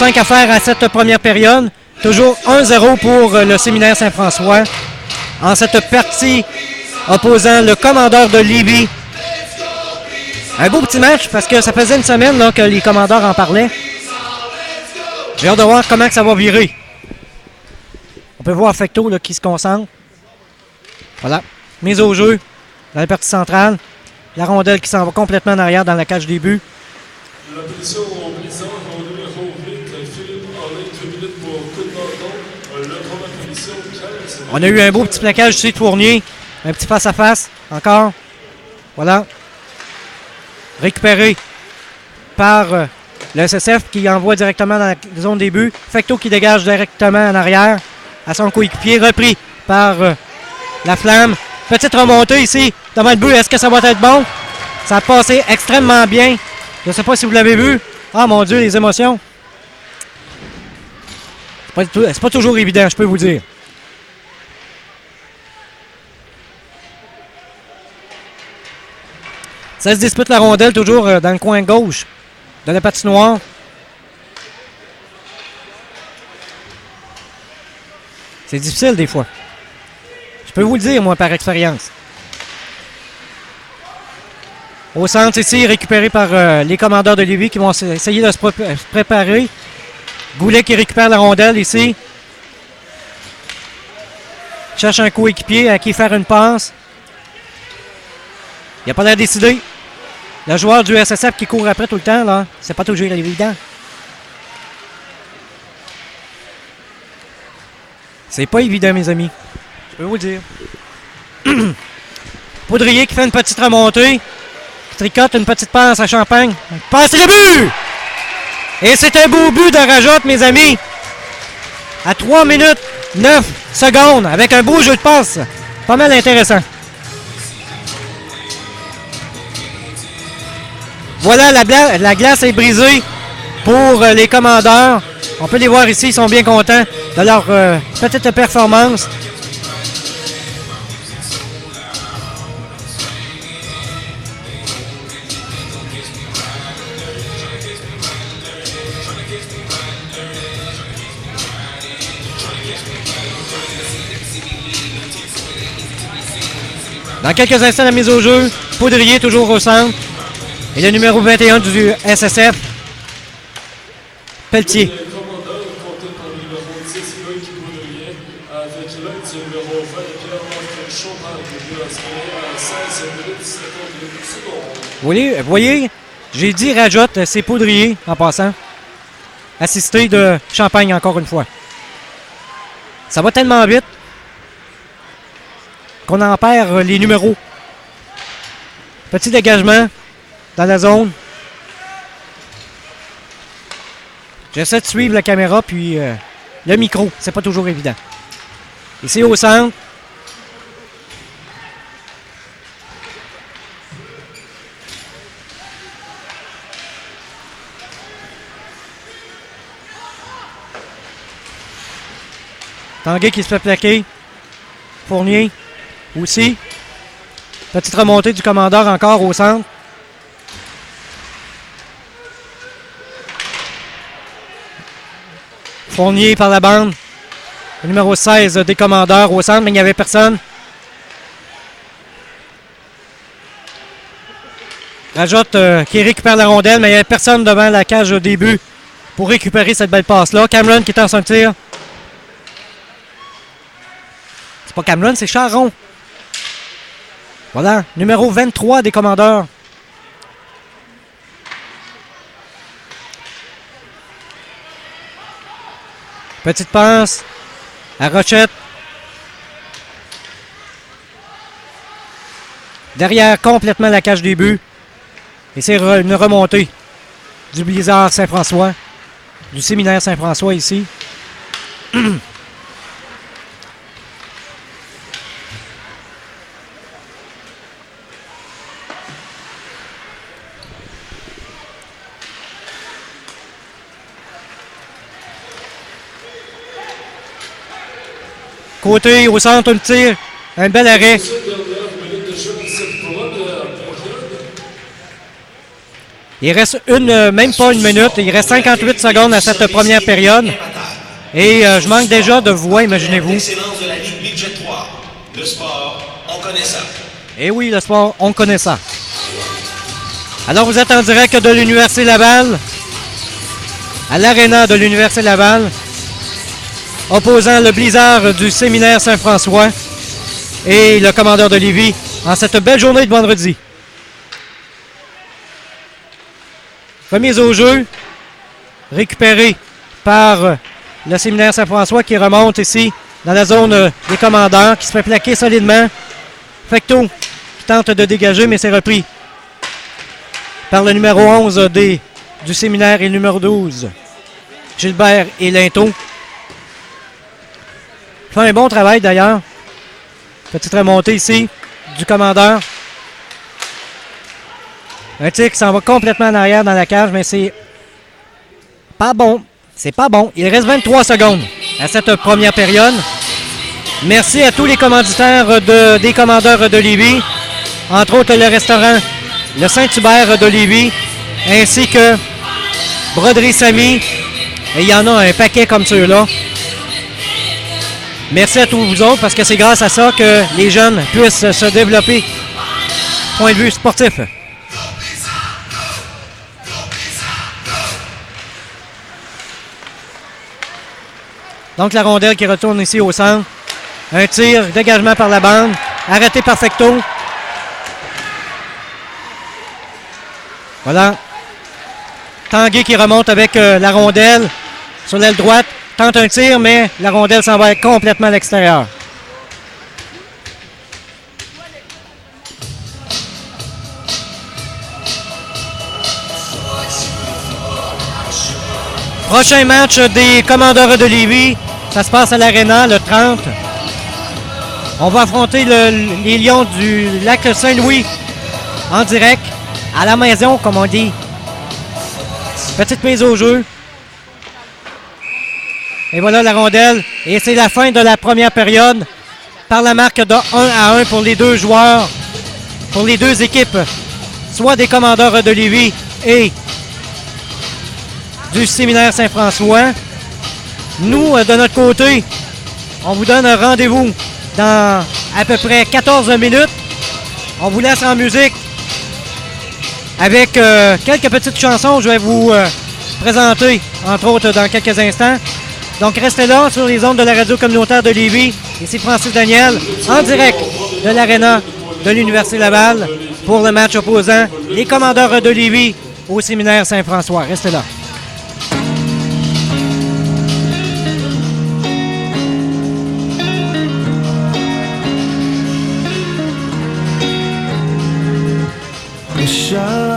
5 à faire à cette première période. Toujours 1-0 pour le Séminaire Saint-François. En cette partie opposant le commandeur de Lévis. Un beau petit match parce que ça faisait une semaine là, que les commandeurs en parlaient. J'ai hâte de voir comment que ça va virer. On peut voir Fecto là, qui se concentre. Voilà. Mise au jeu dans la partie centrale. La rondelle qui s'en va complètement en arrière dans la cage des buts. La position au numéro 8, Philippe Harley, 2 minutes pour coup de bâton. Le première position, 15. On a eu un beau petit plaquage ici de Fournier. Un petit face-à-face. Encore. Voilà. Récupéré par le SSF qui envoie directement dans la zone des buts. Fecto qui dégage directement en arrière à son coéquipier. Repris par la Flamme. Petite remontée ici devant le but. Est-ce que ça va être bon? Ça a passé extrêmement bien. Je ne sais pas si vous l'avez vu. Ah mon Dieu, les émotions. C'est pas toujours évident, je peux vous dire. Ça se dispute la rondelle toujours dans le coin gauche de la patinoire. C'est difficile des fois. Je peux vous le dire, moi, par expérience. Au centre ici, récupéré par les commandeurs de Lévis qui vont essayer de se préparer. Goulet qui récupère la rondelle ici. Cherche un coéquipier à qui faire une passe. Il n'a pas l'air décidé. Le joueur du SSF qui court après tout le temps, là, c'est pas toujours évident. C'est pas évident, mes amis. Je peux vous le dire. Poudrier qui fait une petite remontée. Qui tricote une petite passe à Champagne. Passe le but! Et c'est un beau but de Rajotte, mes amis. À 3 minutes 9 secondes, avec un beau jeu de passe. Pas mal intéressant. Voilà, la glace est brisée pour les commandeurs. On peut les voir ici, ils sont bien contents de leur petite performance. Dans quelques instants, la mise au jeu. Poudrier toujours au centre. Et le numéro 21 du SSF, Pelletier. Les commandeurs comptés par le numéro 10, Loïc Poudrier, avec l'aide du numéro 20, Pierre-Marc Champagne, à 16 minutes 58 secondes. Vous voyez, j'ai dit Rajotte, c'est Poudrier en passant. Assisté de Champagne encore une fois. Ça va tellement vite qu'on en perd les numéros. Petit dégagement dans la zone. J'essaie de suivre la caméra puis le micro. C'est pas toujours évident. Ici au centre. Tanguay qui se fait plaquer. Fournier aussi. Petite remontée du commandeur encore au centre. Fournier par la bande. Le numéro 16 des commandeurs au centre, mais il n'y avait personne. Rajotte qui récupère la rondelle, mais il n'y avait personne devant la cage au début pour récupérer cette belle passe-là. Cameron qui est en son tir. C'est pas Cameron, c'est Charon. Voilà, numéro 23 des commandeurs. Petite passe à Rochette. Derrière complètement la cage des buts. Et c'est une remontée du Blizzard Saint-François. Du séminaire Saint-François ici. Côté au centre, un tir. Un bel arrêt. Il reste même pas une minute. Il reste 58 secondes à cette première période. Et je manque déjà de voix, imaginez-vous. Le sport, on connaît ça. Et oui, le sport, on connaît ça. Alors, vous êtes en direct de l'Université Laval, à l'aréna de l'Université Laval, opposant le Blizzard du Séminaire Saint-François et le Commandeur de Lévis en cette belle journée de vendredi. Remise au jeu, récupérée par le Séminaire Saint-François qui remonte ici dans la zone des commandeurs, qui se fait plaquer solidement. Fecteau qui tente de dégager, mais c'est repris par le numéro 11 du Séminaire et le numéro 12, Gilbert et Linteau. Fait un bon travail d'ailleurs. Petite remontée ici du commandeur. Un tir qui s'en va complètement en arrière dans la cage, mais c'est pas bon. C'est pas bon. Il reste 23 secondes à cette première période. Merci à tous les commanditaires des commandeurs de Lévis, entre autres le restaurant Le Saint-Hubert de Lévis, ainsi que Broderie Samy. Et il y en a un paquet comme ceux-là. Merci à tous vous autres, parce que c'est grâce à ça que les jeunes puissent se développer. Point de vue sportif. Donc la rondelle qui retourne ici au centre. Un tir, dégagement par la bande. Arrêté par Fecteau. Voilà. Tanguay qui remonte avec la rondelle sur l'aile droite. Tente un tir, mais la rondelle s'en va complètement à l'extérieur. Prochain match des Commandeurs de Lévis. Ça se passe à l'Arena le 30. On va affronter les Lions du lac Saint-Louis en direct, à la maison, comme on dit. Petite mise au jeu. Et voilà la rondelle. Et c'est la fin de la première période par la marque de 1-1 pour les deux joueurs, pour les deux équipes, soit des Commandeurs de Lévis et du Séminaire Saint-François. Nous, de notre côté, on vous donne un rendez-vous dans à peu près 14 minutes. On vous laisse en musique avec quelques petites chansons. Je vais vous présenter, entre autres, dans quelques instants. Donc, restez là sur les ondes de la radio communautaire de Lévis. Ici Francis Daniel, en direct de l'aréna de l'Université Laval pour le match opposant les Commandeurs de Lévis au Séminaire Saint-François. Restez là. Shine.